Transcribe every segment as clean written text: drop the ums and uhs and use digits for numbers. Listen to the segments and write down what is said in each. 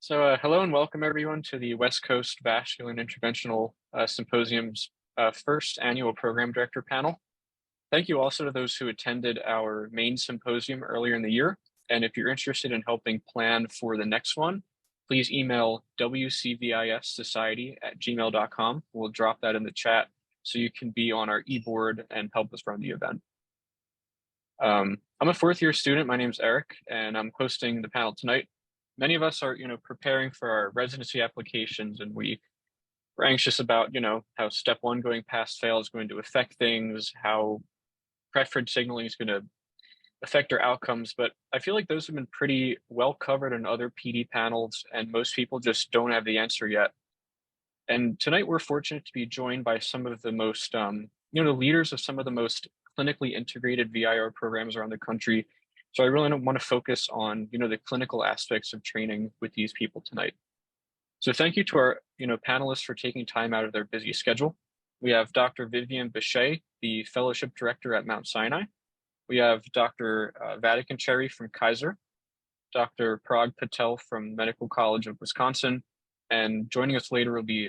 Hello and welcome everyone to the West Coast Vascular and Interventional Symposium's first annual program director panel. Thank you also to those who attended our main symposium earlier in the year. And if you're interested in helping plan for the next one, please email wcvissociety@gmail.com. We'll drop that in the chat so you can be on our e-board and help us run the event. I'm a fourth year student. My name's Eric, and I'm hosting the panel tonight. Many of us are, preparing for our residency applications, and we're anxious about, how step one going pass fail is going to affect things, how preference signaling is going to affect our outcomes. But I feel like those have been pretty well covered in other PD panels, and most people just don't have the answer yet. And tonight we're fortunate to be joined by some of the most, the leaders of some of the most clinically integrated VIR programs around the country. So I really don't want to focus on, the clinical aspects of training with these people tonight. So thank you to our, panelists for taking time out of their busy schedule. We have Dr. Vivan Bishay, the Fellowship Director at Mount Sinai. We have Dr. Vatakencherry from Kaiser, Dr. Parag Patel from Medical College of Wisconsin, and joining us later will be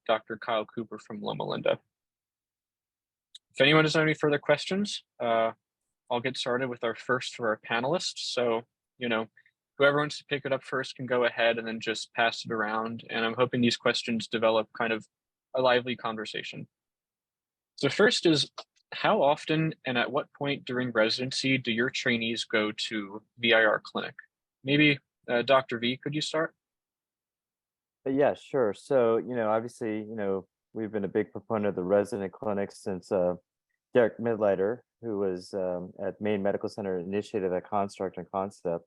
Dr. Kyle Cooper from Loma. If anyone doesn't have any further questions, I'll get started with our first for our panelists. So, whoever wants to pick it up first can go ahead and then just pass it around. And I'm hoping these questions develop kind of a lively conversation. So first is, how often and at what point during residency do your trainees go to VIR clinic? Maybe Dr. V, could you start? Yeah, sure. So, obviously, we've been a big proponent of the resident clinics since Derek Midlighter, who was at Maine Medical Center, initiated that construct and concept.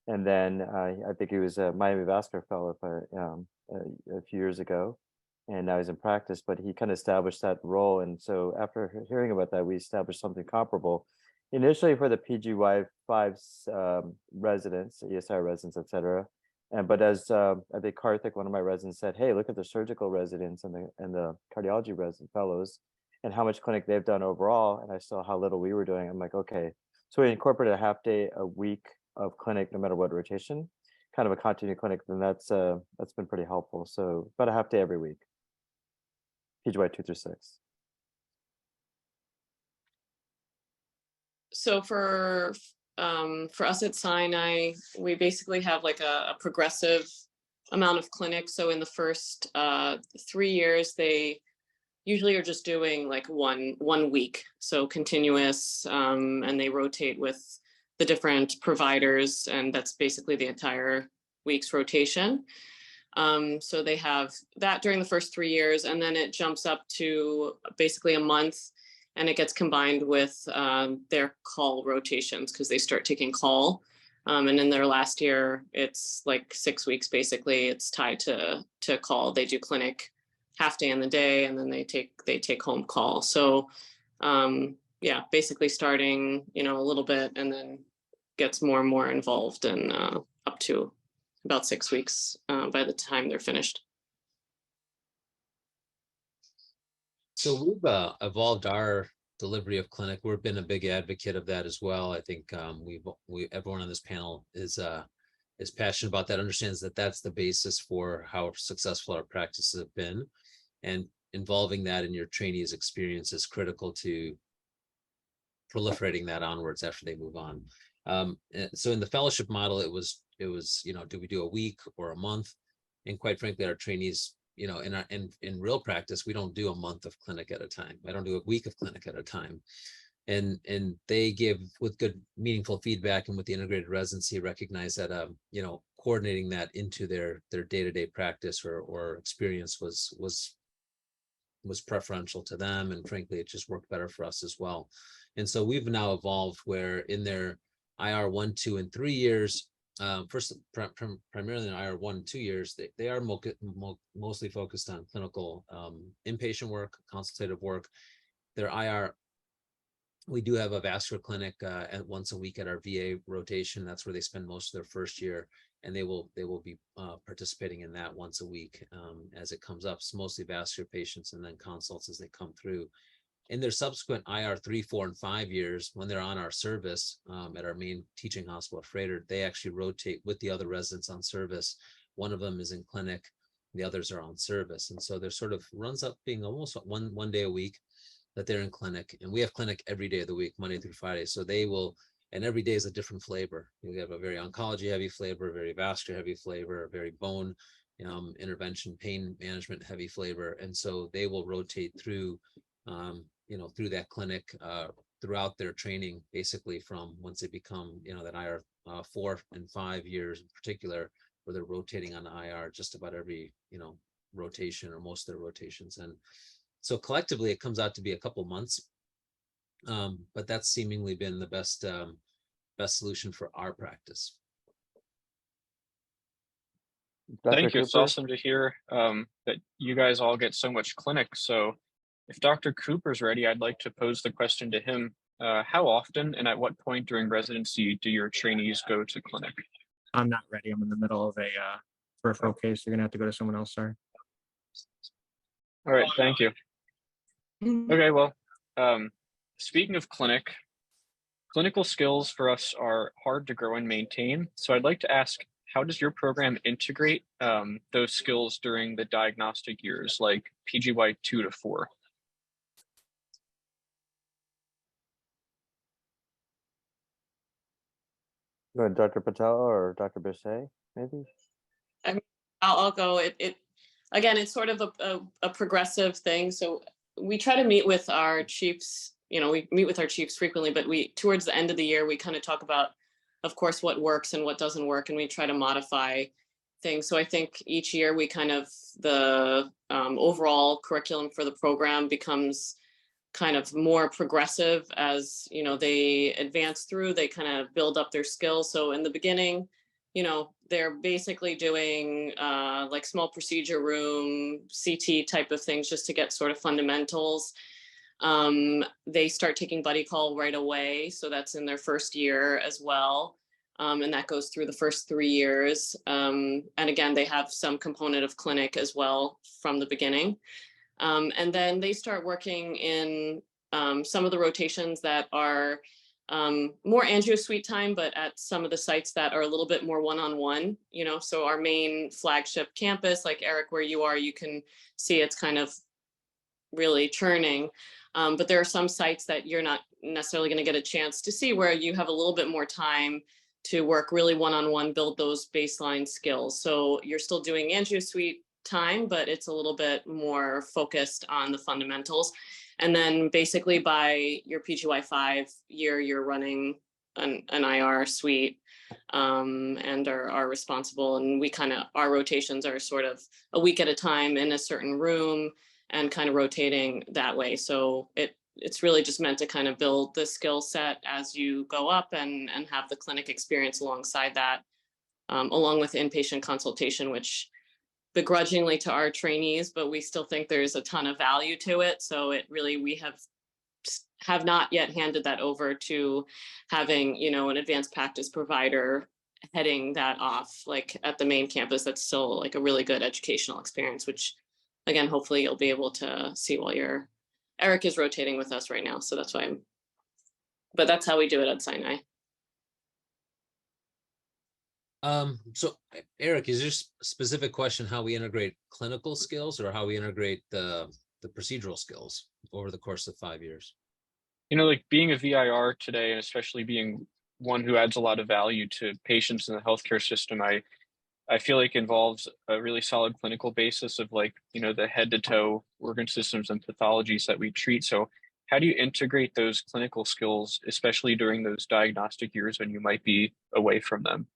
And then I think he was a Miami Vascular Fellow a few years ago, and now he's in practice, but he kind of established that role. And so after hearing about that, we established something comparable. Initially for the PGY5 residents, ESI residents, et cetera. But as I think Karthik, one of my residents, said, hey, look at the surgical residents and the cardiology resident fellows and how much clinic they've done overall. And I saw how little we were doing. I'm like, okay. So we incorporated a half day a week of clinic, no matter what rotation, kind of a continued clinic. Then that's been pretty helpful. So about a half day every week, PGY 2 through 6. So for us at Sinai, we basically have like a progressive amount of clinics. So in the first 3 years, they usually are just doing like one week, so continuous, and they rotate with the different providers, and that's basically the entire week's rotation. So they have that during the first 3 years, and then it jumps up to basically a month, and it gets combined with their call rotations because they start taking call. And in their last year, it's like 6 weeks, basically. It's tied to call. They do clinic half day in the day, and then they take home call. So yeah, basically starting, a little bit and then gets more and more involved, and up to about 6 weeks by the time they're finished. So we've evolved our delivery of clinic. We've been a big advocate of that as well. I think everyone on this panel is passionate about that, understands that that's the basis for how successful our practices have been, and involving that in your trainees' experience is critical to proliferating that onwards after they move on. So in the fellowship model, it was do we do a week or a month? And quite frankly, our trainees, in real practice, we don't do a month of clinic at a time. I don't do a week of clinic at a time. And they give, with good, meaningful feedback, and with the integrated residency, recognize that coordinating that into their day-to-day practice or experience was preferential to them, and frankly, it just worked better for us as well. And so we've now evolved where in their IR 1, 2, and 3 years, primarily in IR 1 and 2 years, they are mostly focused on clinical inpatient work, consultative work. Their IR, we do have a vascular clinic at once a week at our VA rotation. That's where they spend most of their first year, and they will be participating in that once a week as it comes up. It's mostly vascular patients and then consults as they come through. In their subsequent IR 3, 4, and 5 years, when they're on our service at our main teaching hospital at Freighter, they actually rotate with the other residents on service, one of them is in clinic, the others are on service. And so there sort of runs up being almost one day a week that they're in clinic. And we have clinic every day of the week, Monday through Friday. So they will, and every day is a different flavor. You have a very oncology heavy flavor, a very vascular heavy flavor, a very bone intervention, pain management heavy flavor. And so they will rotate through, through that clinic throughout their training, basically from once they become, that IR 4 and 5 years in particular, where they're rotating on the IR just about every, rotation or most of their rotations. And so collectively, it comes out to be a couple months, but that's seemingly been the best solution for our practice. Thank you. It's Cooper? awesome to hear that you guys all get so much clinic. So if Dr. Cooper's ready, I'd like to pose the question to him. How often and at what point during residency do your trainees go to clinic? I'm not ready. I'm in the middle of a peripheral case. You're gonna have to go to someone else, sorry. All right, thank you. Okay, well, speaking of clinical skills for us are hard to grow and maintain. So I'd like to ask, how does your program integrate those skills during the diagnostic years, like PGY 2 to 4? Go ahead, Dr. Patel or Dr. Bishay, maybe? I'll go. It again, it's sort of a progressive thing. So we try to meet with our chiefs. We meet with our chiefs frequently, but towards the end of the year, we kind of talk about, of course, what works and what doesn't work, and we try to modify things. So I think each year we kind of, the overall curriculum for the program becomes kind of more progressive as, they advance through, they kind of build up their skills. So in the beginning, they're basically doing like small procedure room, CT type of things just to get sort of fundamentals. They start taking buddy call right away. So that's in their first year as well. And that goes through the first 3 years. And again, they have some component of clinic as well from the beginning. And then they start working in some of the rotations that are more angio suite time, but at some of the sites that are a little bit more one-on-one, so our main flagship campus, like Eric, where you are, you can see it's kind of really churning. But there are some sites that you're not necessarily going to get a chance to see where you have a little bit more time to work really one-on-one, build those baseline skills. So you're still doing angio suite time, but it's a little bit more focused on the fundamentals. And then basically by your PGY 5 year, you're running an IR suite and are responsible. And our rotations are sort of a week at a time in a certain room and kind of rotating that way. So it's really just meant to kind of build the skill set as you go up and have the clinic experience alongside that, along with inpatient consultation, which begrudgingly to our trainees, but we still think there's a ton of value to it. So we have not yet handed that over to having, an advanced practice provider heading that off, like at the main campus. That's still like a really good educational experience, which again, hopefully you'll be able to see while Eric is rotating with us right now. So that's why but that's how we do it at Sinai. So Eric, is there a specific question how we integrate clinical skills or how we integrate the procedural skills over the course of 5 years? Like being a VIR today, and especially being one who adds a lot of value to patients in the healthcare system, I feel like involves a really solid clinical basis of the head to toe organ systems and pathologies that we treat. So how do you integrate those clinical skills, especially during those diagnostic years when you might be away from them?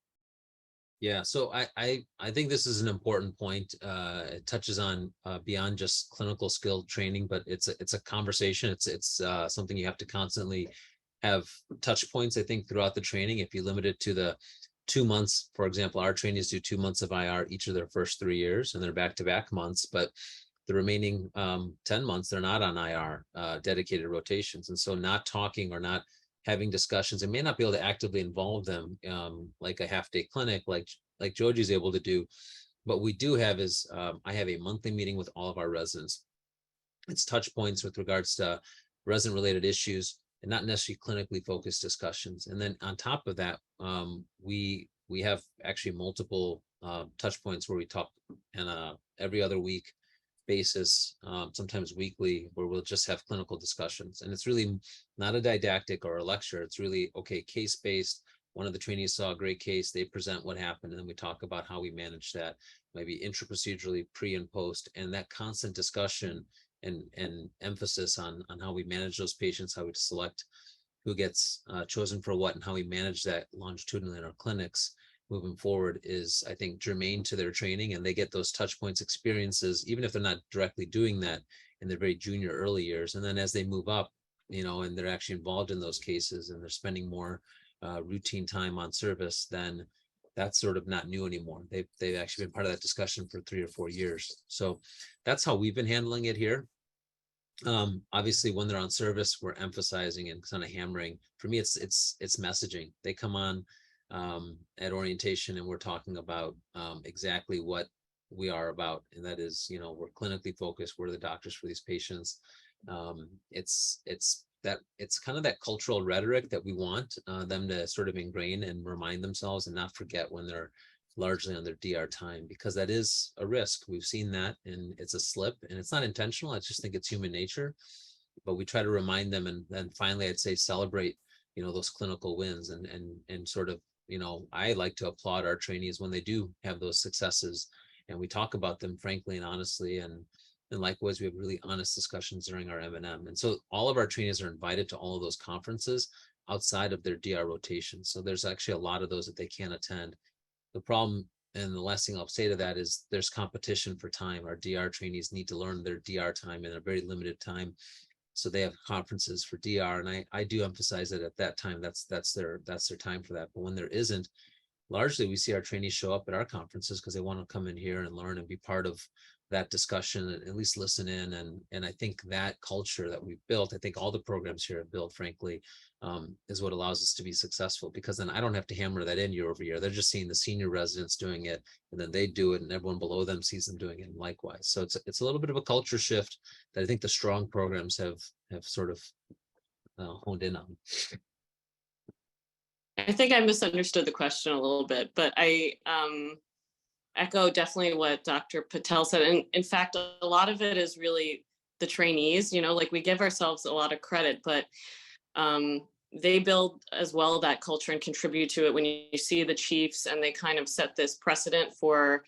Yeah, so I think this is an important point. It touches on beyond just clinical skill training, but it's a conversation. It's something you have to constantly have touch points, I think, throughout the training. If you limit it to the 2 months, for example, our trainees do 2 months of IR each of their first 3 years, and they're back-to-back months. But the remaining 10 months, they're not on IR dedicated rotations, and so not talking or not having discussions and may not be able to actively involve them like a half-day clinic like Geogy is able to do. What we do have is I have a monthly meeting with all of our residents. It's touch points with regards to resident related issues and not necessarily clinically focused discussions. And then on top of that, we have actually multiple touch points where we talk on a every other week basis, sometimes weekly, where we'll just have clinical discussions. And it's really not a didactic or a lecture. It's really, okay, case-based. One of the trainees saw a great case, they present what happened, and then we talk about how we manage that, maybe intraprocedurally, pre and post, and that constant discussion and emphasis on how we manage those patients, how we select who gets chosen for what, and how we manage that longitudinally in our clinics moving forward is, I think, germane to their training, and they get those touch points experiences, even if they're not directly doing that in their very junior early years. And then as they move up, and they're actually involved in those cases and they're spending more routine time on service, then that's sort of not new anymore. They've actually been part of that discussion for 3 or 4 years. So that's how we've been handling it here. Obviously, when they're on service, we're emphasizing and kind of hammering. For me, it's messaging. They come on at orientation, and we're talking about exactly what we are about, and that is, we're clinically focused. We're the doctors for these patients. It's kind of that cultural rhetoric that we want them to sort of ingrain and remind themselves and not forget when they're largely on their DR time, because that is a risk. We've seen that, and it's a slip, and it's not intentional. I just think it's human nature, but we try to remind them. And then finally, I'd say celebrate, those clinical wins, and sort of, I like to applaud our trainees when they do have those successes, and we talk about them frankly and honestly, and likewise, we have really honest discussions during our M&M. And so all of our trainees are invited to all of those conferences outside of their DR rotation. So there's actually a lot of those that they can't attend. The problem, and the last thing I'll say to that, is there's competition for time. Our DR trainees need to learn their DR time in a very limited time. So they have conferences for DR, and I do emphasize that at that time, that's their time for that. But when there isn't, largely we see our trainees show up at our conferences because they want to come in here and learn and be part of that discussion, and at least listen in. And I think that culture that we've built, I think all the programs here have built, frankly, is what allows us to be successful, because then I don't have to hammer that in year over year. They're just seeing the senior residents doing it, and then they do it, and everyone below them sees them doing it, and likewise. So it's a little bit of a culture shift that I think the strong programs have sort of honed in on. I think I misunderstood the question a little bit, but I echo definitely what Dr. Patel said. And in fact, a lot of it is really the trainees, like we give ourselves a lot of credit, but they build as well that culture and contribute to it. When you see the chiefs, and they kind of set this precedent for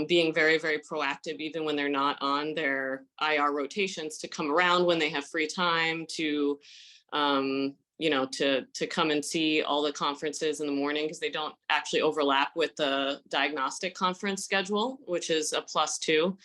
being very, very proactive, even when they're not on their IR rotations, to come around when they have free time, to to come and see all the conferences in the morning, because they don't actually overlap with the diagnostic conference schedule, which is a plus too.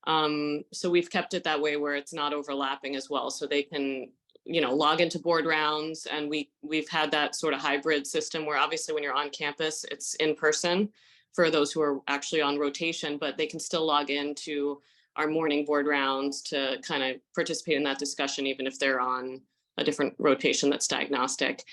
So we've kept it that way, where it's not overlapping as well. So they can, log into board rounds, and we've had that sort of hybrid system where obviously when you're on campus, it's in person for those who are actually on rotation, but they can still log into our morning board rounds to kind of participate in that discussion, even if they're on a different rotation that's diagnostic.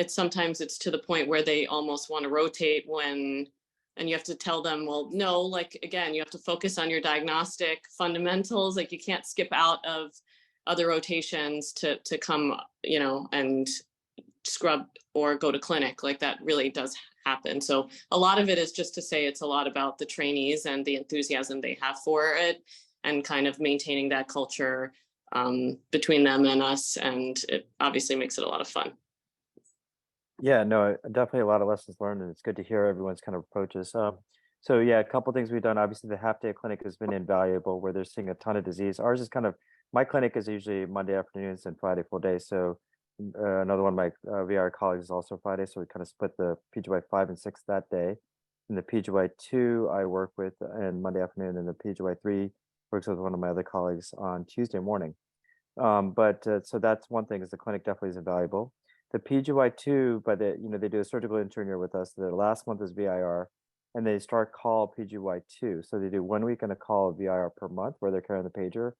Sometimes it's to the point where they almost want to rotate and you have to tell them, well, no, again, you have to focus on your diagnostic fundamentals. You can't skip out of other rotations to come, and scrub or go to clinic. That really does happen. So a lot of it is just to say it's a lot about the trainees and the enthusiasm they have for it, and kind of maintaining that culture between them and us, and it obviously makes it a lot of fun. Yeah, no, definitely a lot of lessons learned, and it's good to hear everyone's kind of approaches. So yeah, a couple things we've done. Obviously, the half-day clinic has been invaluable, where they're seeing a ton of disease. Ours is kind of, my clinic is usually Monday afternoons and Friday full day. So another one of my VR colleagues is also Friday, so we kind of split the PGY 5 and 6 that day. And the PGY 2 I work with and Monday afternoon, and the PGY 3 works with one of my other colleagues on Tuesday morning. So that's one thing, is the clinic definitely is invaluable. The PGY2, but they do a surgical intern year with us. The last month is VIR, and they start call PGY2. So they do 1 week and a call of VIR per month, where they're carrying the pager,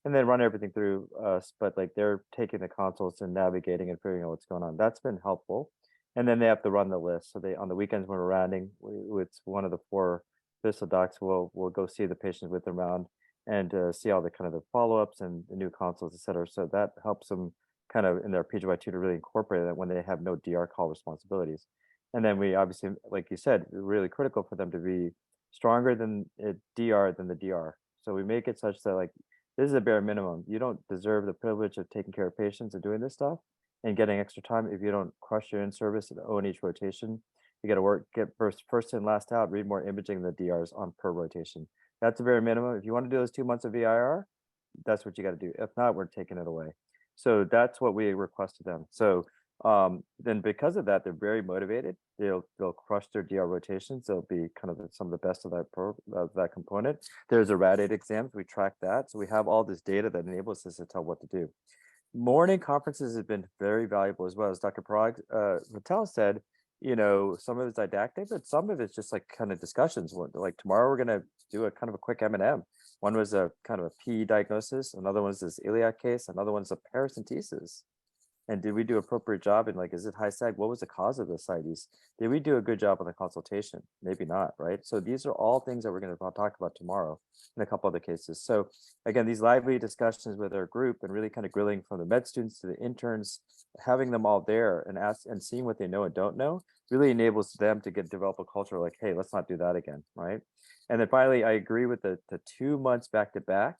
and then run everything through us. But they're taking the consults and navigating and figuring out what's going on. That's been helpful. And then they have to run the list. So they, on the weekends when we're rounding, it's one of the 4 visual docs will go see the patients with them around, and see all the kind of the follow-ups and the new consults, et cetera. So that helps them kind of in their PGY2 to really incorporate that when they have no DR call responsibilities. And then we obviously, like you said, really critical for them to be stronger than DR than the DR. So we make it such that like this is a bare minimum. You don't deserve the privilege of taking care of patients and doing this stuff and getting extra time if you don't crush your in-service and own each rotation. You got to work, get first in, last out, read more imaging than the DRs on per rotation. That's a bare minimum. If you want to do those 2 months of VIR, that's what you got to do. If not, we're taking it away. So that's what we requested them. So then because of that, they're very motivated. They'll crush their DR rotations. They'll be kind of some of the best of that component. There's a RAD-8 exams. We track that. So we have all this data that enables us to tell what to do. Morning conferences have been very valuable as well. As Dr. Parag Patel said, some of it's didactic, but some of it's just like kind of discussions. Like tomorrow, we're going to do a kind of a quick M&M. One was a kind of a PE diagnosis. Another one's this iliac case. Another one's a paracentesis. And did we do appropriate job? And like, is it high sag? What was the cause of the ascites? Did we do a good job on the consultation? Maybe not, right? So these are all things that we're going to talk about tomorrow in a couple other cases. So again, these lively discussions with our group and really kind of grilling from the med students to the interns, having them all there and seeing what they know and don't know really enables them to develop a culture like, hey, let's not do that again, right? And then finally, I agree with the 2 months back to back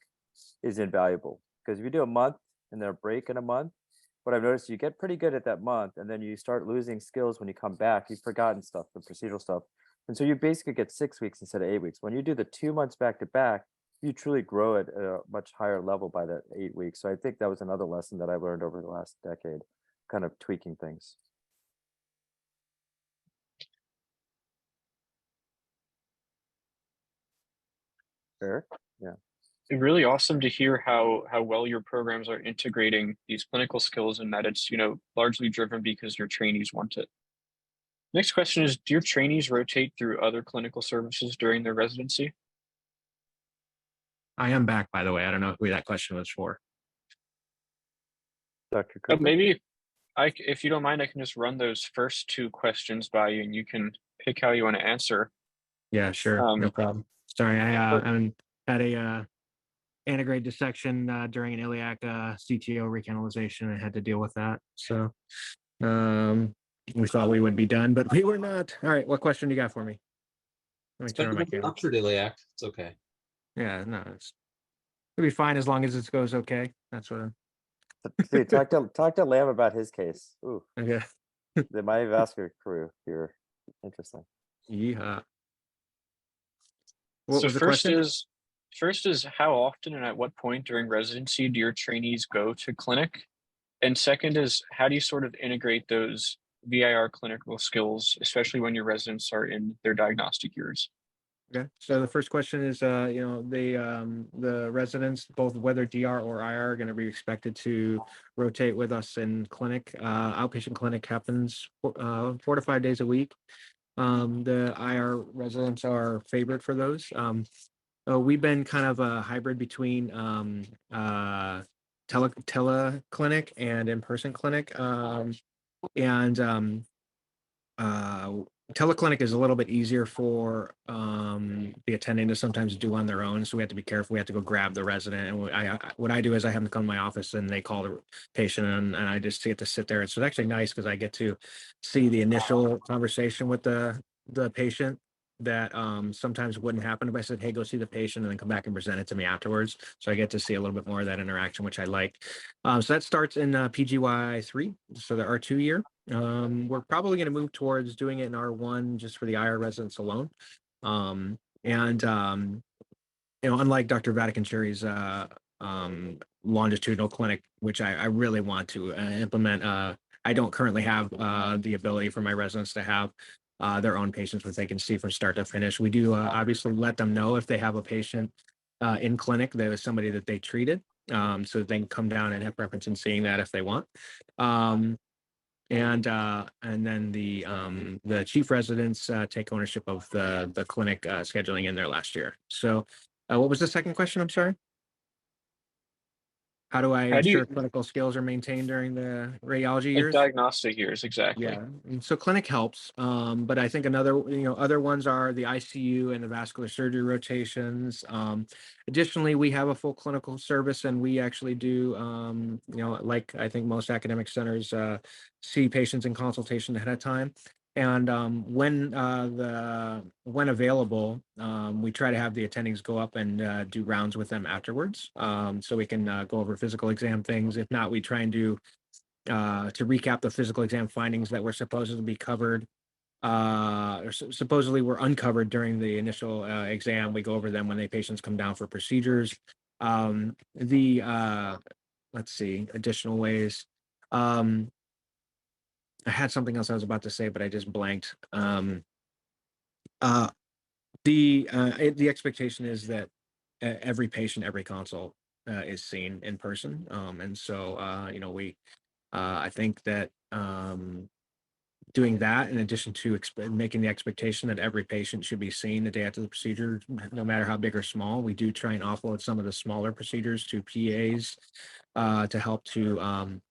is invaluable because if you do a month and then a break in a month, what I've noticed, you get pretty good at that month, and then you start losing skills when you come back. You've forgotten stuff, the procedural stuff. And so you basically get 6 weeks instead of 8 weeks. When you do the 2 months back to back, you truly grow at a much higher level by that 8 weeks. So I think that was another lesson that I learned over the last decade, kind of tweaking things. Fair? Yeah. Really awesome to hear how well your programs are integrating these clinical skills and that it's largely driven because your trainees want it. Next question is, do your trainees rotate through other clinical services during their residency? I am back, by the way. I don't know who that question was for. Dr. Cooper? Maybe if you don't mind, I can just run those first 2 questions by you and you can pick how you want to answer. Yeah, sure. No problem. Sorry, I had a antegrade dissection during an iliac CTO recanalization. I had to deal with that. So we thought we would be done, but we were not. All right, what question do you got for me? Let me turn on my camera. Ruptured iliac. It's okay. Yeah, no, it'll be fine as long as it goes okay. That's what. See, talk to Lamb about his case. Ooh, Okay. the myovascular crew here. Interesting. Yeah. So first is how often and at what point during residency do your trainees go to clinic? And second is, how do you sort of integrate those VIR clinical skills, especially when your residents are in their diagnostic years? Okay. So the first question is, the residents, both whether DR or IR, are going to be expected to rotate with us in clinic. Outpatient clinic happens 4 to 5 days a week. The IR residents are favored for those. We've been kind of a hybrid between teleclinic and in-person clinic. Teleclinic is a little bit easier for the attending to sometimes do on their own. So we have to be careful. We have to go grab the resident. And what I do is I have them come to my office and they call the patient and I just get to sit there. And so it's actually nice because I get to see the initial conversation with the patient that sometimes wouldn't happen if I said, hey, go see the patient and then come back and present it to me afterwards. So I get to see a little bit more of that interaction, which I like. So that starts in PGY 3, so the R2 year. We're probably going to move towards doing it in R1 just for the IR residents alone. Unlike Dr. Vatakencherry's longitudinal clinic, which I really want to implement, I don't currently have the ability for my residents to have their own patients, which they can see from start to finish. We do obviously let them know if they have a patient in clinic that is somebody that they treated, so they can come down and have preference in seeing that if they want. And then the chief residents take ownership of the clinic scheduling in there last year. So what was the second question? I'm sorry. How do I ensure clinical skills are maintained during the radiology years? Diagnostic years, exactly. Yeah, and so clinic helps, but I think other ones are the ICU and the vascular surgery rotations. Additionally, we have a full clinical service, and we actually do, like I think most academic centers, see patients in consultation ahead of time. And when available, we try to have the attendings go up and do rounds with them afterwards, so we can go over physical exam things. If not, we try and do to recap the physical exam findings that were supposed to be covered, or supposedly were uncovered during the initial exam. We go over them when the patients come down for procedures. Let's see, additional ways. I had something else I was about to say, but I just blanked. Uh, the expectation is that every patient, every consult is seen in person, and so we I think that doing that, in addition to making the expectation that every patient should be seen the day after the procedure, no matter how big or small, we do try and offload some of the smaller procedures to PAs to help to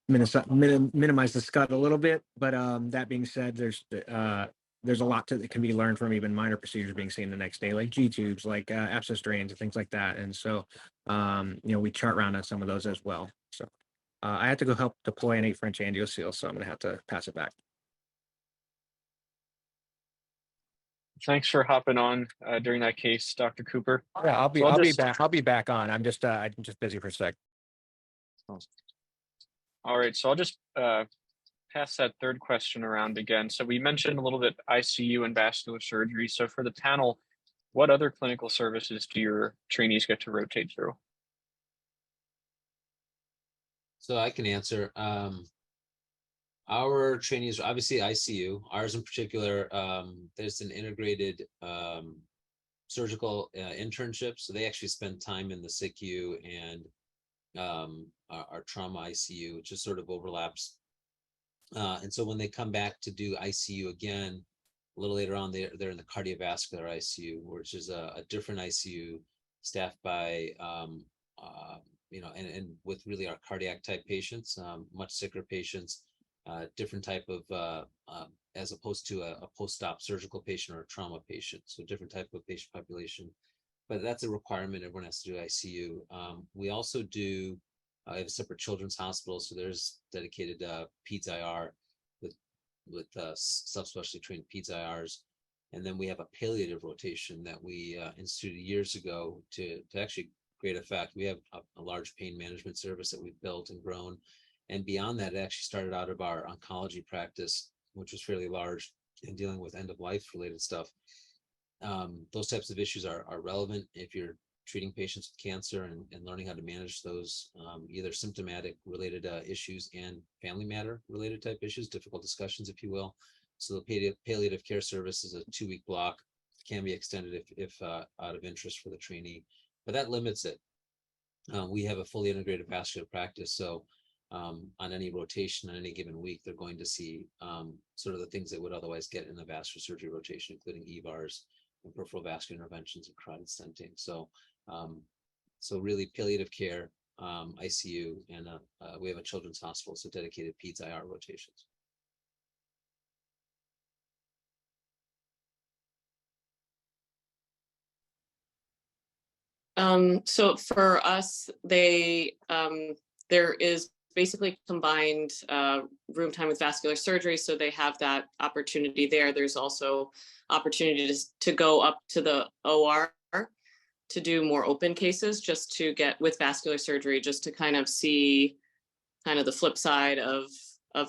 minimize the scud a little bit. But that being said, there's a lot that can be learned from even minor procedures being seen the next day, like G tubes, like abscess drains, and things like that. And so, we chart round on some of those as well. So I had to go help deploy an 8 French angioseal, so I'm going to have to pass it back. Thanks for hopping on during that case, Dr. Cooper. Yeah, I'll be So be back. I'll be back on. I'm just busy for a sec. All right, so I'll just pass that third question around again. So we mentioned a little bit ICU and vascular surgery. So for the panel, what other clinical services do your trainees get to rotate through? So I can answer. Our trainees, obviously ICU, ours in particular, there's an integrated surgical internship. So they actually spend time in the SICU and our trauma ICU, which just sort of overlaps. And so when they come back to do ICU again, a little later on, they're in the cardiovascular ICU, which is a different ICU staffed by, and with really our cardiac type patients, much sicker patients, different type of, as opposed to a post-op surgical patient or a trauma patient. So different type of patient population, but that's a requirement. Everyone has to do ICU. We also do have a separate children's hospital. So there's dedicated peds IR with subspecialty trained peds IRs. And then we have a palliative rotation that we instituted years ago to actually great effect. We have a large pain management service that we've built and grown. And beyond that, it actually started out of our oncology practice, which was fairly large in dealing with end of life related stuff. Those types of issues are relevant if you're treating patients with cancer and learning how to manage those either symptomatic related issues and family matter related type issues, difficult discussions, if you will. So the palliative care service is a 2-week block, can be extended if out of interest for the trainee, but that limits it. We have a fully integrated vascular practice, so on any rotation on any given week, they're going to see sort of the things they would otherwise get in the vascular surgery rotation, including EVARs and peripheral vascular interventions and carotid stenting. So, so really palliative care, ICU, and we have a children's hospital, so dedicated peds IR rotations. So for us, there is basically combined room time with vascular surgery. So they have that opportunity there. There's also opportunities to go up to the OR to do more open cases, just to get with vascular surgery, just to kind of see kind of the flip side of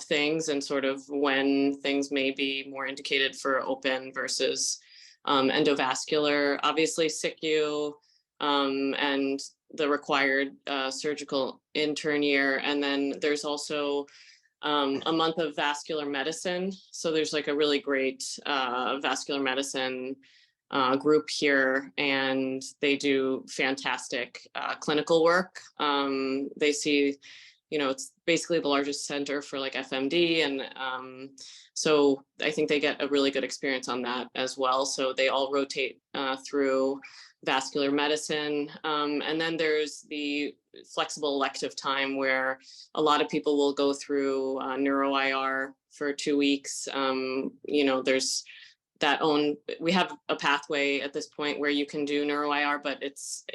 things and sort of when things may be more indicated for open versus endovascular. Obviously SICU, and the required surgical intern year. And then there's also a month of vascular medicine. So there's like a really great vascular medicine group here, and they do fantastic clinical work. They see, it's basically the largest center for like FMD. And so I think they get a really good experience on that as well. So they all rotate through vascular medicine. And then there's the flexible elective time where a lot of people will go through neuro IR for 2 weeks. There's we have a pathway at this point where you can do neuro IR, but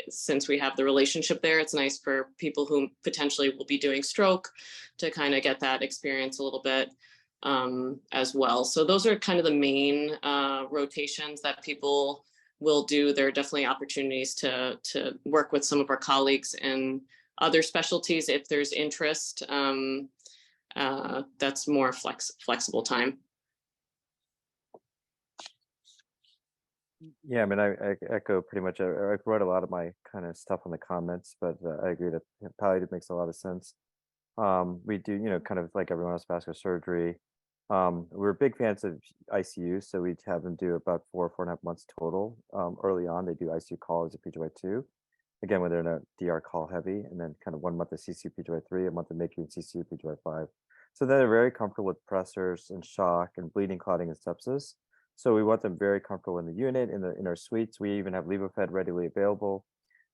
since we have the relationship there, it's nice for people who potentially will be doing stroke to kind of get that experience a little bit. as well. So those are kind of the main rotations that people will do. There are definitely opportunities to work with some of our colleagues in other specialties if there's interest. That's more flexible time. Yeah, I mean, I echo pretty much. I wrote a lot of my kind of stuff on the comments, but I agree that palliative makes a lot of sense. We do, kind of like everyone else, vascular surgery. We're big fans of ICU, so we have them do about 4.5 months total. Early on, they do ICU call as a PGY2. Again, when they're in a DR call heavy, and then kind of 1 month of CCU PGY3, a month of NICU and CCU PGY5. So they're very comfortable with pressors and shock and bleeding, clotting, and sepsis. So we want them very comfortable in the unit, in our suites. We even have levofed readily available,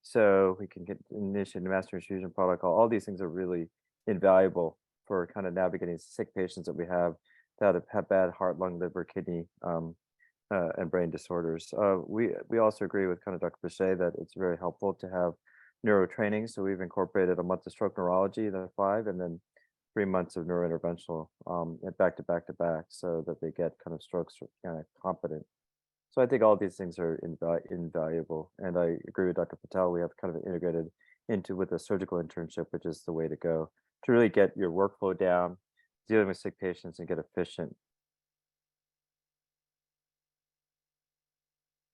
so we can get initiate master infusion protocol. All these things are really invaluable for kind of navigating sick patients that we have that have bad heart, lung, liver, kidney, and brain disorders. We also agree with kind of Dr. Bishay that it's very helpful to have neuro training. So we've incorporated a month of stroke neurology, the 5, and then 3 months of neurointerventional, and back to back to back, so that they get kind of strokes kind of competent. So I think all these things are invaluable. And I agree with Dr. Patel. We have kind of integrated into with a surgical internship, which is the way to go to really get your workflow down, dealing with sick patients, and get efficient.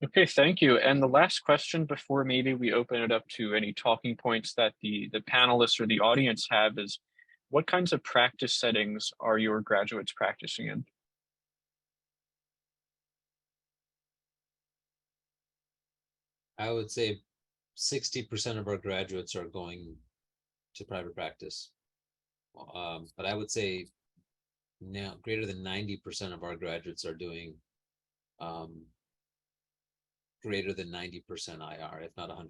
Okay, thank you. And the last question before maybe we open it up to any talking points that the panelists or the audience have is, what kinds of practice settings are your graduates practicing in? I would say 60% of our graduates are going to private practice. But I would say now greater than 90% of our graduates are doing greater than 90% IR, if not 100%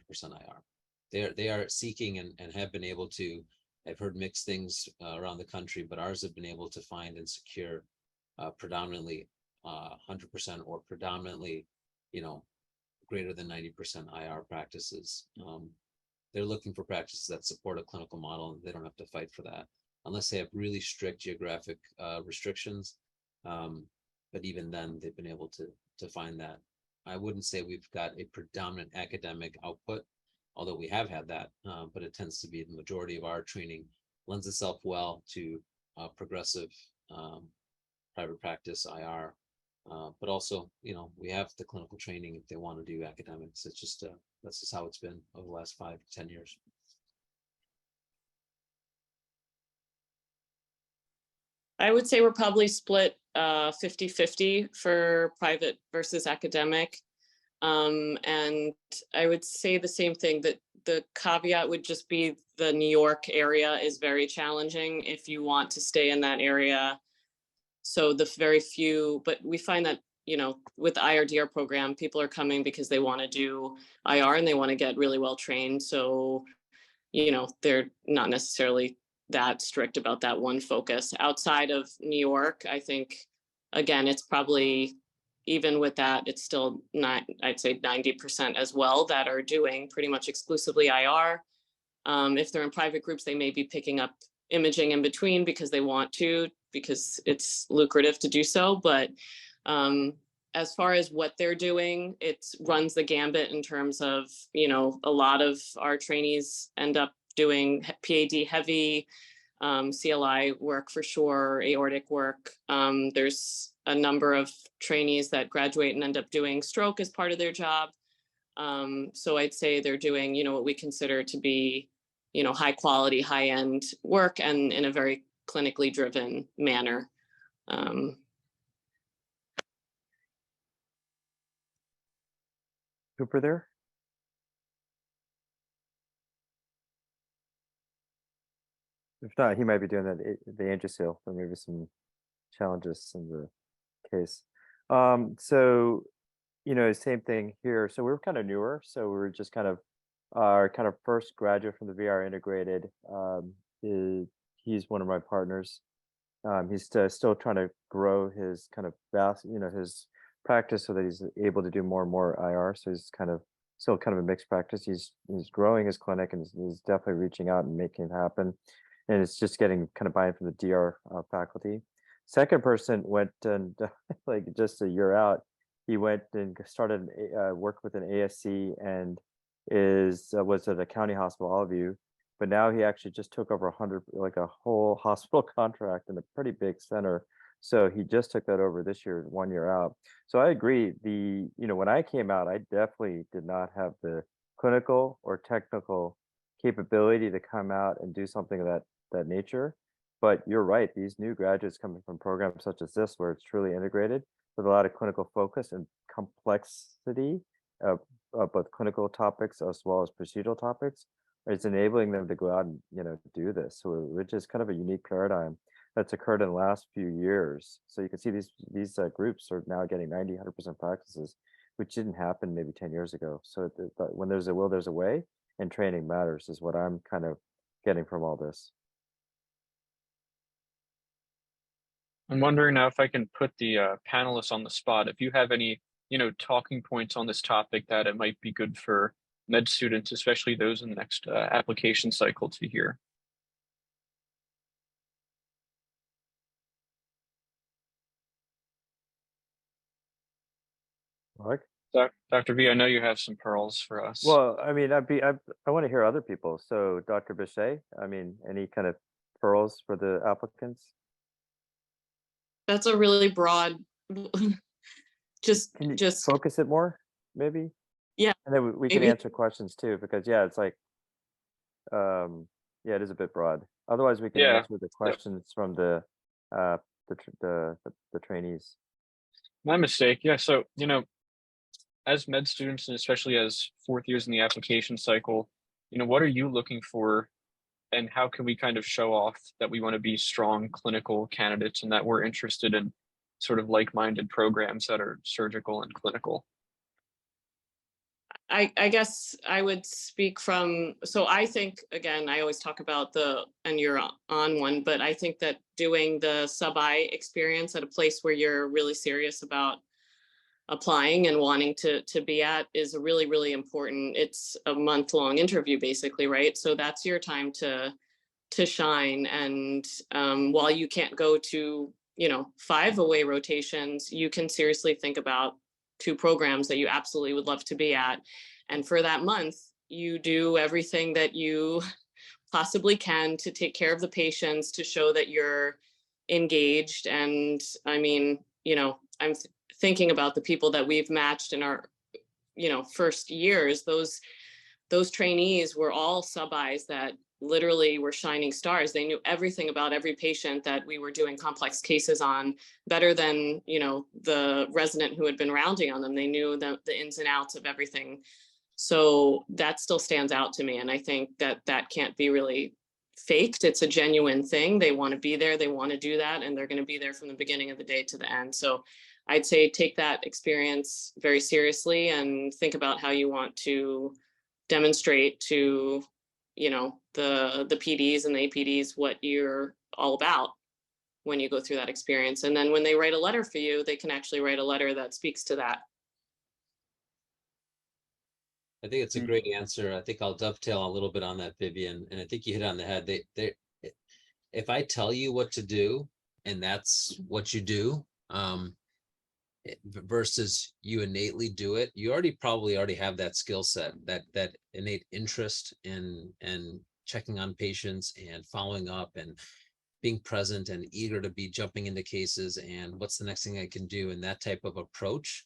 IR. They are seeking and have been able to. I've heard mixed things around the country, but ours have been able to find and secure predominantly 100% or predominantly, greater than 90% IR practices. They're looking for practices that support a clinical model, and they don't have to fight for that unless they have really strict geographic restrictions. But even then, they've been able to find that. I wouldn't say we've got a predominant academic output, although we have had that, but it tends to be the majority of our training lends itself well to progressive private practice IR. But also, we have the clinical training if they want to do academics. It's just, that's just how it's been over the last 5 to 10 years. I would say we're probably split 50-50 for private versus academic. And I would say the same thing, that the caveat would just be the New York area is very challenging if you want to stay in that area. So the very few, but we find that, with the IRDR program, people are coming because they want to do IR and they want to get really well trained. So, they're not necessarily that strict about that one focus. Outside of New York, I think, again, it's probably, even with that, it's still not, I'd say 90% as well that are doing pretty much exclusively IR. If they're in private groups, they may be picking up imaging in between because they want to, because it's lucrative to do so. But as far as what they're doing, it runs the gambit in terms of, a lot of our trainees end up doing PAD heavy, CLI work for sure, aortic work. There's a number of trainees that graduate and end up doing stroke as part of their job. So I'd say they're doing, what we consider to be, high quality, high end work, and in a very clinically driven manner. Cooper there? If not, he might be doing the Angelcell. There may be some challenges in the case. So, same thing here. So we're kind of newer. So we're just kind of our kind of first graduate from the VR integrated. He's one of my partners. He's still trying to grow his kind of his practice so that he's able to do more and more IR. So he's still kind of a mixed practice. He's growing his clinic, and he's definitely reaching out and making it happen. And it's just getting kind of buy-in from the DR faculty. Second person went and like just a year out, he went and started work with an ASC and was at a county hospital, all of you. But now he actually just took over 100, like a whole hospital contract in a pretty big center. So he just took that over this year, 1 year out. So I agree. When I came out, I definitely did not have the clinical or technical capability to come out and do something of that nature. But you're right, these new graduates coming from programs such as this, where it's truly integrated with a lot of clinical focus and complexity of both clinical topics as well as procedural topics, it's enabling them to go out and do this. So which is kind of a unique paradigm that's occurred in the last few years. So you can see these groups are now getting 90-100% practices, which didn't happen maybe 10 years ago. So when there's a will, there's a way, and training matters is what I'm kind of getting from all this. I'm wondering now if I can put the panelists on the spot. If you have any, talking points on this topic that it might be good for med students, especially those in the next application cycle, to hear. Mark? Dr. V, I know you have some pearls for us. Well, I mean, I want to hear other people. So Dr. Bishay, I mean, any kind of pearls for the applicants? That's a really broad, Can you focus it more, maybe? Yeah, and then we can maybe. answer questions too, because it's like, it is a bit broad. Otherwise, we can answer the questions from the trainees. My mistake. Yeah. So, as med students, and especially as fourth years in the application cycle, what are you looking for, and how can we kind of show off that we want to be strong clinical candidates and that we're interested in sort of like-minded programs that are surgical and clinical? I guess I would speak from, so I think, again, I always talk about and you're on one, but I think that doing the sub-I experience at a place where you're really serious about applying and wanting to be at is really, really important. It's a month-long interview, basically, right? So that's your time to shine. And while you can't go to, 5 away rotations, you can seriously think about 2 programs that you absolutely would love to be at. And for that month, you do everything that you possibly can to take care of the patients, to show that you're engaged. And I mean, I'm thinking about the people that we've matched in our, first years. Those trainees were all sub-Is that literally were shining stars. They knew everything about every patient that we were doing complex cases on, better than, the resident who had been rounding on them. They knew the ins and outs of everything. So that still stands out to me. And I think that can't be really faked. It's a genuine thing. They want to be there. They want to do that. And they're going to be there from the beginning of the day to the end. So I'd say take that experience very seriously and think about how you want to demonstrate to, the PDs and the APDs what you're all about when you go through that experience. And then when they write a letter for you, they can actually write a letter that speaks to that. I think it's a great answer. I think I'll dovetail a little bit on that, Vivian, and I think you hit on the head. If I tell you what to do and that's what you do, versus you innately do it, you probably already have that skill set, that innate interest in checking on patients and following up and being present and eager to be jumping into cases and what's the next thing I can do, and that type of approach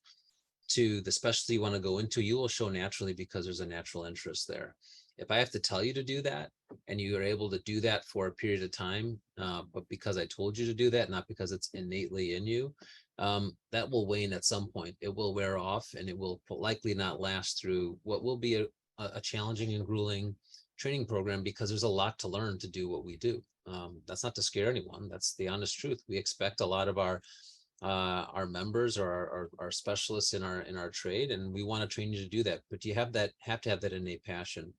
to the specialty you want to go into, you will show naturally because there's a natural interest there. If I have to tell you to do that and you are able to do that for a period of time, but because I told you to do that, not because it's innately in you, that will wane at some point. It will wear off and it will likely not last through what will be a challenging and grueling training program, because there's a lot to learn to do what we do. That's not to scare anyone. That's the honest truth. We expect a lot of our members or our specialists in our trade, and we want to train you to do that. But you have to have that innate passion.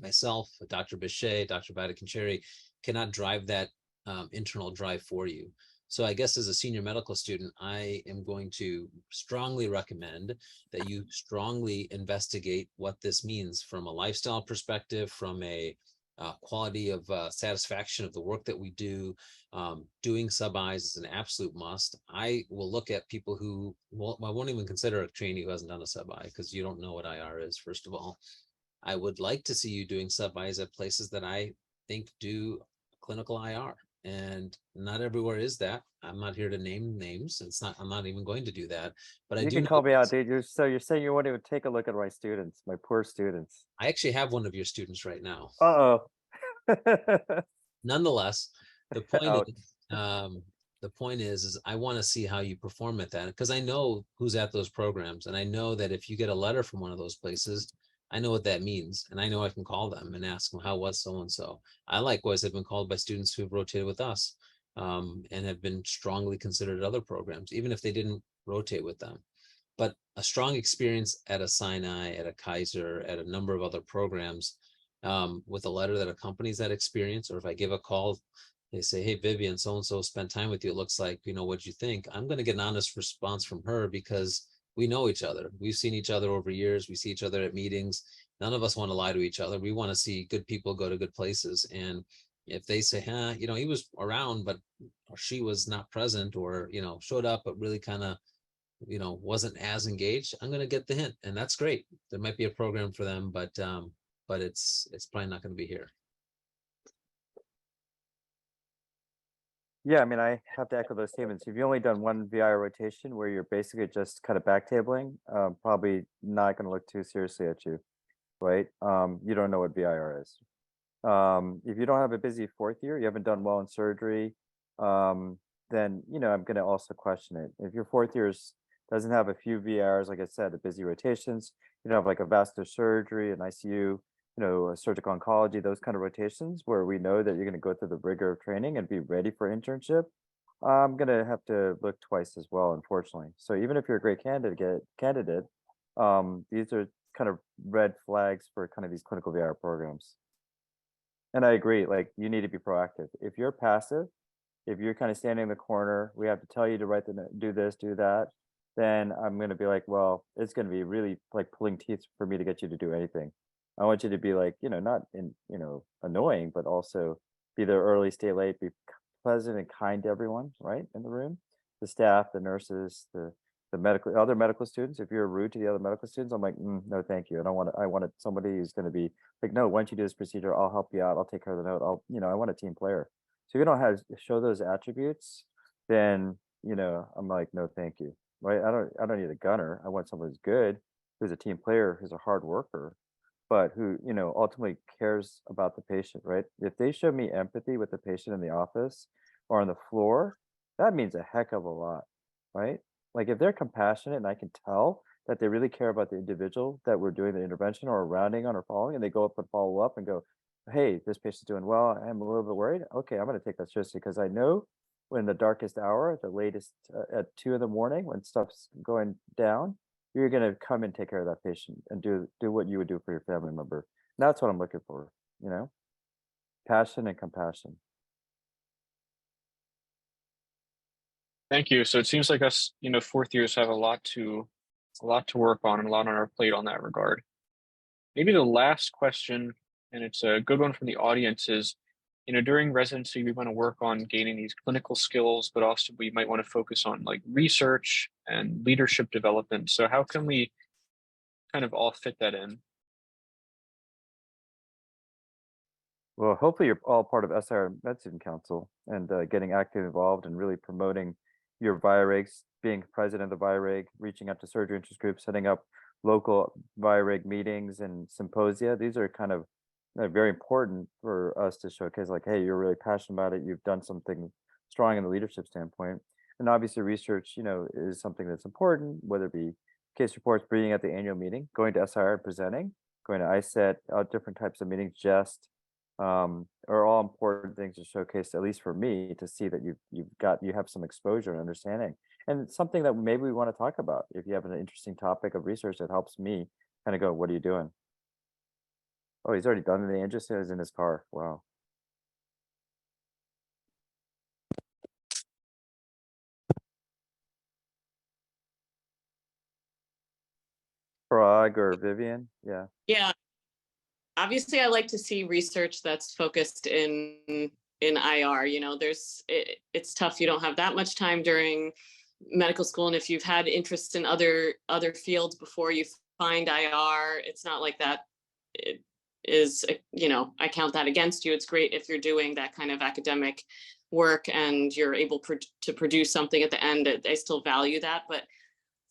Myself, Dr. Bishay, Dr. Vatakencherry cannot drive that internal drive for you. So I guess as a senior medical student, I am going to strongly recommend that you strongly investigate what this means from a lifestyle perspective, from a quality of satisfaction of the work that we do. Doing sub-Is is an absolute must. I will look at people who I won't even consider a trainee who hasn't done a sub-I, because you don't know what IR is, first of all. I would like to see you doing sub-Is at places that I think do clinical IR. And not everywhere is that. I'm not here to name names. I'm not even going to do that. But I You do can know call me out, dude. You're saying you want to take a look at my students, my poor students. I actually have one of your students right now. Uh-oh. Nonetheless, the point Ouch. is, is I want to see how you perform at that, because I know who's at those programs, and I know that if you get a letter from one of those places, I know what that means, and I know I can call them and ask them how was so and so. I likewise have been called by students who have rotated with us, and have been strongly considered at other programs, even if they didn't rotate with them. But a strong experience at a Sinai, at a Kaiser, at a number of other programs, with a letter that accompanies that experience, or if I give a call, they say, hey, Vivian, so-and-so spent time with you. It looks like, what'd you think? I'm going to get an honest response from her, because we know each other. We've seen each other over years. We see each other at meetings. None of us want to lie to each other. We want to see good people go to good places. And if they say, he was around, but or she was not present, or, showed up, but really kind of, wasn't as engaged, I'm going to get the hint. And that's great. There might be a program for them, but it's probably not going to be here. Yeah, I mean, I have to echo those statements. If you've only done one VIR rotation where you're basically just kind of backtabling, probably not going to look too seriously at you, right? You don't know what VIR is. If you don't have a busy fourth year, you haven't done well in surgery, then, I'm going to also question it. If your fourth year doesn't have a few VIRs, like I said, the busy rotations, you don't have like a vascular surgery, an ICU, surgical oncology, those kind of rotations where we know that you're going to go through the rigor of training and be ready for internship, I'm going to have to look twice as well, unfortunately. So even if you're a great candidate, these are kind of red flags for kind of these clinical VIR programs. And I agree, like you need to be proactive. If you're passive, if you're kind of standing in the corner, we have to tell you to do this, do that, then I'm going to be like, well, it's going to be really like pulling teeth for me to get you to do anything. I want you to be like, not annoying, but also be there early, stay late, be pleasant and kind to everyone, right, in the room, the staff, the nurses, the other medical students. If you're rude to the other medical students, I'm like, no, thank you. I wanted somebody who's going to be like, no, once you do this procedure, I'll help you out. I'll take care of the note. I want a team player. So if you don't have show those attributes, then, I'm like, no, thank you. Right. I don't need a gunner. I want someone who's good, who's a team player, who's a hard worker, but who, ultimately cares about the patient, right? If they show me empathy with the patient in the office or on the floor, that means a heck of a lot, right? Like if they're compassionate and I can tell that they really care about the individual that we're doing the intervention or rounding on or following, and they go up and follow up and go, hey, this patient's doing well, I'm a little bit worried. Okay, I'm going to take that seriously, because I know when the darkest hour, the latest at 2 in the morning, when stuff's going down, you're going to come and take care of that patient and do what you would do for your family member. And that's what I'm looking for, passion and compassion. Thank you. So it seems like us, fourth years have a lot to work on and a lot on our plate on that regard. Maybe the last question, and it's a good one from the audience, is, during residency, we want to work on gaining these clinical skills, but also we might want to focus on like research and leadership development. So how can we kind of all fit that in? Well, hopefully you're all part of SR Medicine Council and getting active involved and really promoting your VIREGs, being president of the VIREG, reaching out to surgery interest groups, setting up local VIREG meetings and symposia. These are kind of very important for us to showcase, like, hey, you're really passionate about it. You've done something strong in the leadership standpoint. And obviously research, is something that's important, whether it be case reports, being at the annual meeting, going to SIR and presenting, going to ISET, different types of meetings, are all important things to showcase, at least for me, to see that you have some exposure and understanding. And it's something that maybe we want to talk about. If you have an interesting topic of research that helps me kind of go, what are you doing? Oh, he's already done the angiogram. Is in his car. Wow. Parag or Vivian, yeah. Yeah. obviously I like to see research that's focused in IR. You know, it's tough. You don't have that much time during medical school, and if you've had interest in other fields before you find IR, it's not like that. It is, you know, I count that against you. It's great if you're doing that kind of academic work and you're able to produce something at the end. I still value that, but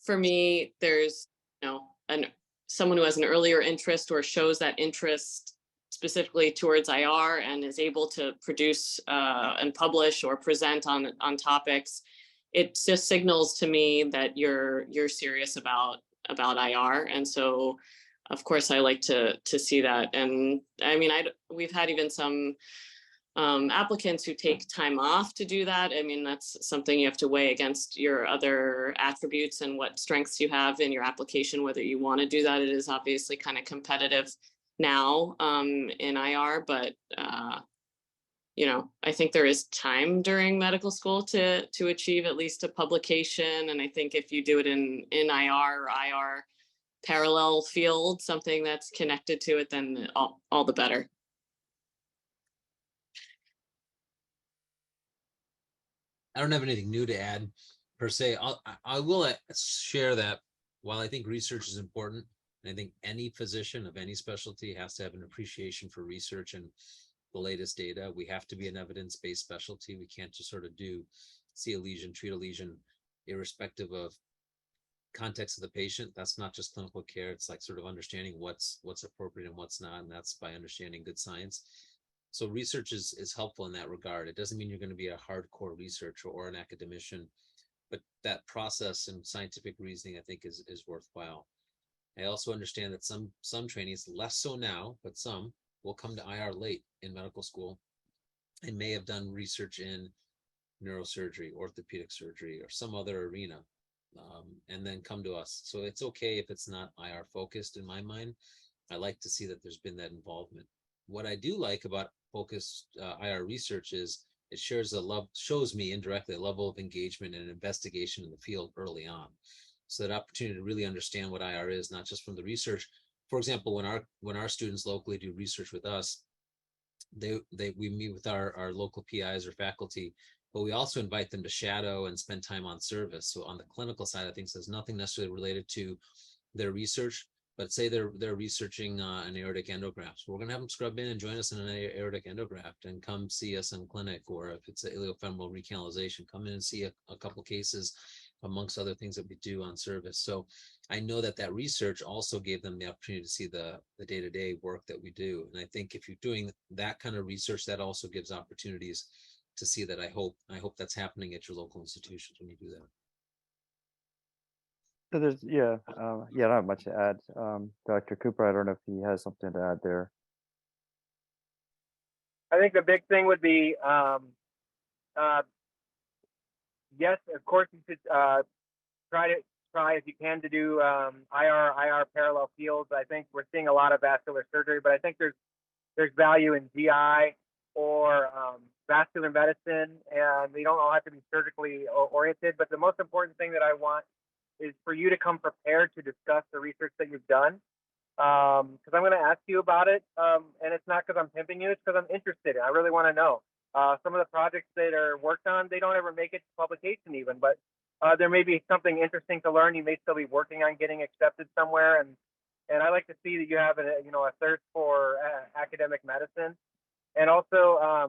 for me, there's, you know, someone who has an earlier interest or shows that interest specifically towards IR and is able to produce and publish or present on topics. It just signals to me that you're serious about IR, and so of course I like to see that. And I mean, we've had even some applicants who take time off to do that. I mean, that's something you have to weigh against your other attributes and what strengths you have in your application, whether you want to do that. It is obviously kind of competitive now in IR, but you know, I think there is time during medical school to achieve at least a publication. And I think if you do it in IR or IR parallel field, something that's connected to it, then all the better. I don't have anything new to add per se. I will share that while I think research is important, and I think any physician of any specialty has to have an appreciation for research and the latest data. We have to be an evidence-based specialty. We can't just sort of see a lesion, treat a lesion, irrespective of context of the patient. That's not just clinical care. It's like sort of understanding what's appropriate and what's not, and that's by understanding good science. So research is helpful in that regard. It doesn't mean you're going to be a hardcore researcher or an academician, but that process and scientific reasoning, I think, is worthwhile. I also understand that some trainees, less so now, but some will come to IR late in medical school and may have done research in neurosurgery, orthopedic surgery, or some other arena, and then come to us. So it's okay if it's not IR focused in my mind. I like to see that there's been that involvement. What I do like about focused IR research is it shows me indirectly a level of engagement and investigation in the field early on. So that opportunity to really understand what IR is, not just from the research. For example, when our students locally do research with us, we meet with our local PIs or faculty, but we also invite them to shadow and spend time on service. So on the clinical side of things, there's nothing necessarily related to their research, but say they're researching an aortic endograft. So we're going to have them scrub in and join us in an aortic endograft and come see us in clinic, or if it's an iliofemoral recanalization, come in and see a couple cases amongst other things that we do on service. So I know that research also gave them the opportunity to see the day-to-day work that we do. And I think if you're doing that kind of research, that also gives opportunities to see that. I hope that's happening at your local institutions when you do that. So I don't have much to add. Dr. Cooper, I don't know if he has something to add there. I think the big thing would be, yes, of course, you should try if you can to do IR parallel fields. I think we're seeing a lot of vascular surgery, but I think there's value in GI or vascular medicine, and they don't all have to be surgically oriented. But the most important thing that I want is for you to come prepared to discuss the research that you've done, because I'm going to ask you about it, and it's not because I'm pimping you, it's because I'm interested. I really want to know. Some of the projects that are worked on, they don't ever make it to publication even, but there may be something interesting to learn. You may still be working on getting accepted somewhere, and I like to see that you have a thirst for academic medicine. And also,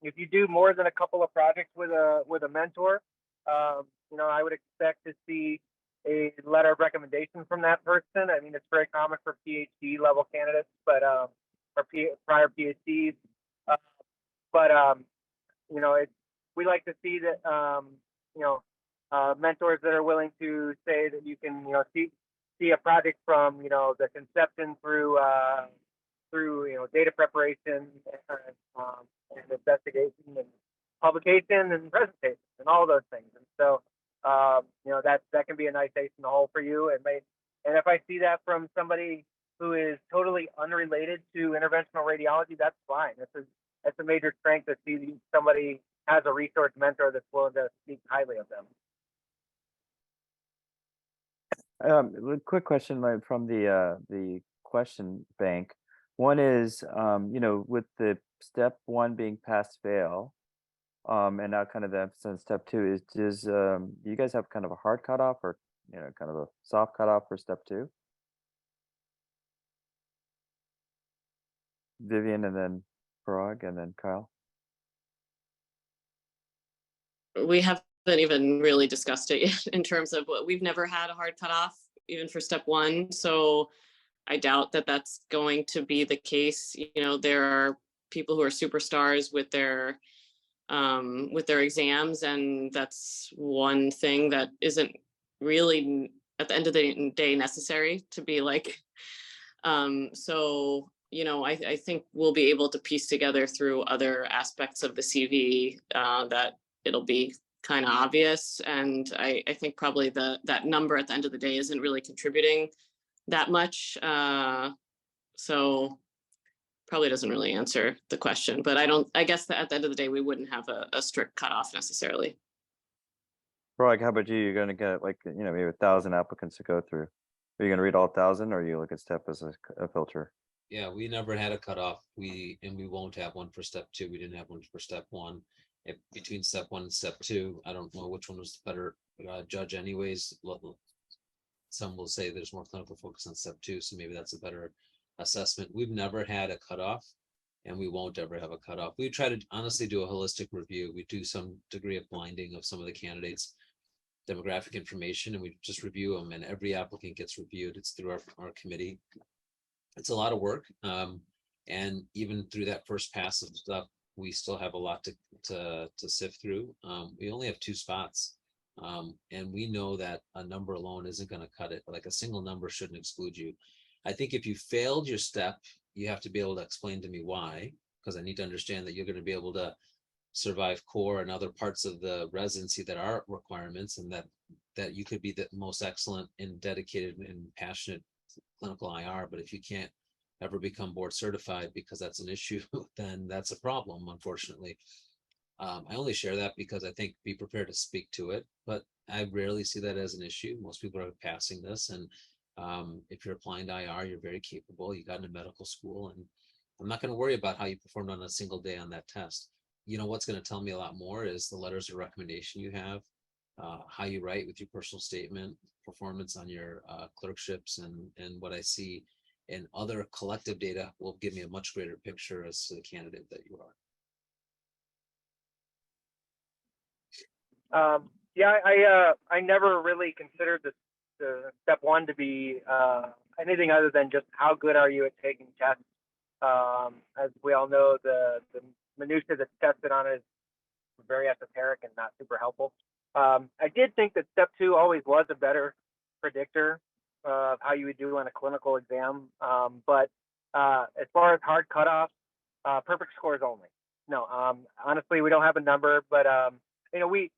if you do more than a couple of projects with a mentor, I would expect to see a letter of recommendation from that person. I mean, it's very common for PhD level candidates, but or prior PhDs. We like to see that mentors that are willing to say that you can see a project from the conception through data preparation and investigation and publication and presentation and all those things. And so that can be a nice ace in the hole for you. And if I see that from somebody who is totally unrelated to interventional radiology, that's fine. That's a major strength to see somebody has a resource mentor that's willing to speak highly of them. Quick question from the question bank. One is, with the step one being pass fail, and now kind of the emphasis on step two is, do you guys have kind of a hard cutoff or, kind of a soft cutoff for step two? Vivian and then Parag and then Kyle. We haven't even really discussed it yet in terms of what we've never had a hard cutoff, even for step one. So I doubt that that's going to be the case. There are people who are superstars with their exams, and that's one thing that isn't really at the end of the day necessary to be like. I think we'll be able to piece together through other aspects of the CV that it'll be kind of obvious. And I think probably that number at the end of the day isn't really contributing that much. So probably doesn't really answer the question, but I guess that at the end of the day, we wouldn't have a strict cutoff necessarily. Parag, how about you? You're going to get maybe 1,000 applicants to go through. Are you going to read all 1,000 or you look at step as a filter? Yeah, we never had a cutoff. We won't have one for step two. We didn't have one for step one. Between step one and step two, I don't know which one was the better judge anyways. Some will say there's more clinical focus on step two, so maybe that's a better assessment. We've never had a cutoff, and we won't ever have a cutoff. We try to honestly do a holistic review. We do some degree of blinding of some of the candidates' demographic information, and we just review them, and every applicant gets reviewed. It's through our committee. It's a lot of work, and even through that first pass of stuff, we still have a lot to sift through. We only have 2 spots, and we know that a number alone isn't going to cut it. Like a single number shouldn't exclude you. I think if you failed your step, you have to be able to explain to me why, because I need to understand that you're going to be able to survive core and other parts of the residency that are requirements, and that you could be the most excellent and dedicated and passionate clinical IR. But if you can't ever become board certified because that's an issue, then that's a problem, unfortunately. I only share that because I think be prepared to speak to it, but I rarely see that as an issue. Most people are passing this, and if you're applying to IR, you're very capable. You got into medical school, and I'm not going to worry about how you performed on a single day on that test. What's going to tell me a lot more is the letters of recommendation you have, how you write with your personal statement, performance on your clerkships, and what I see and other collective data will give me a much greater picture as to the candidate that you are. I never really considered the step one to be anything other than just how good are you at taking tests. As we all know, the minutia that's tested on it is very esoteric and not super helpful. I did think that step two always was a better predictor of how you would do on a clinical exam. But as far as hard cutoffs, perfect scores only. No, honestly, we don't have a number, but we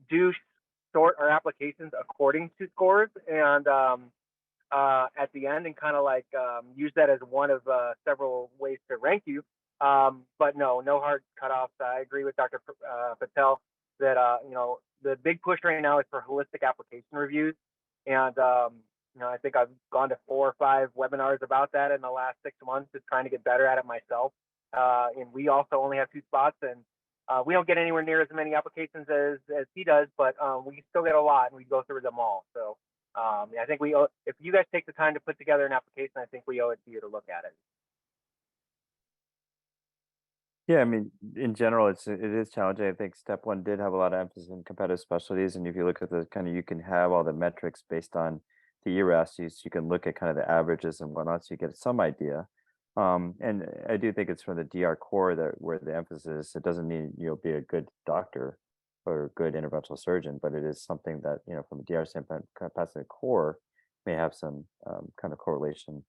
do sort our applications according to scores, and at the end, and kind of like use that as one of several ways to rank you. But no hard cutoffs. I agree with Dr. Patel that the big push right now is for holistic application reviews, and I think I've gone to 4 or 5 webinars about that in the last 6 months, just trying to get better at it myself. And we also only have 2 spots, and we don't get anywhere near as many applications as he does, but we still get a lot, and we go through them all. So I think if you guys take the time to put together an application, I think we owe it to you to look at it. Yeah, I mean, in general, it is challenging. I think step one did have a lot of emphasis in competitive specialties, and if you look at the you can have all the metrics based on the ERAS, you can look at kind of the averages and whatnot, so you get some idea. And I do think it's from the DR core where the emphasis. It doesn't mean you'll be a good doctor or a good interventional surgeon, but it is something that from a DR standpoint, passing the core may have some kind of correlation.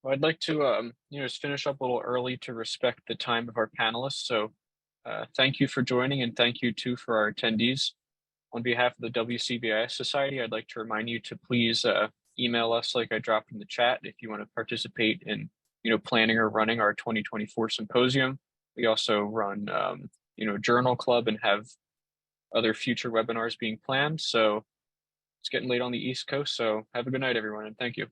Well, I'd like to just finish up a little early to respect the time of our panelists. So thank you for joining, and thank you too for our attendees. On behalf of the WCVIS Society, I'd like to remind you to please email us like I dropped in the chat if you want to participate in planning or running our 2024 symposium. We also run journal club and have other future webinars being planned. So It's getting late on the East Coast, so have a good night, everyone, and thank you.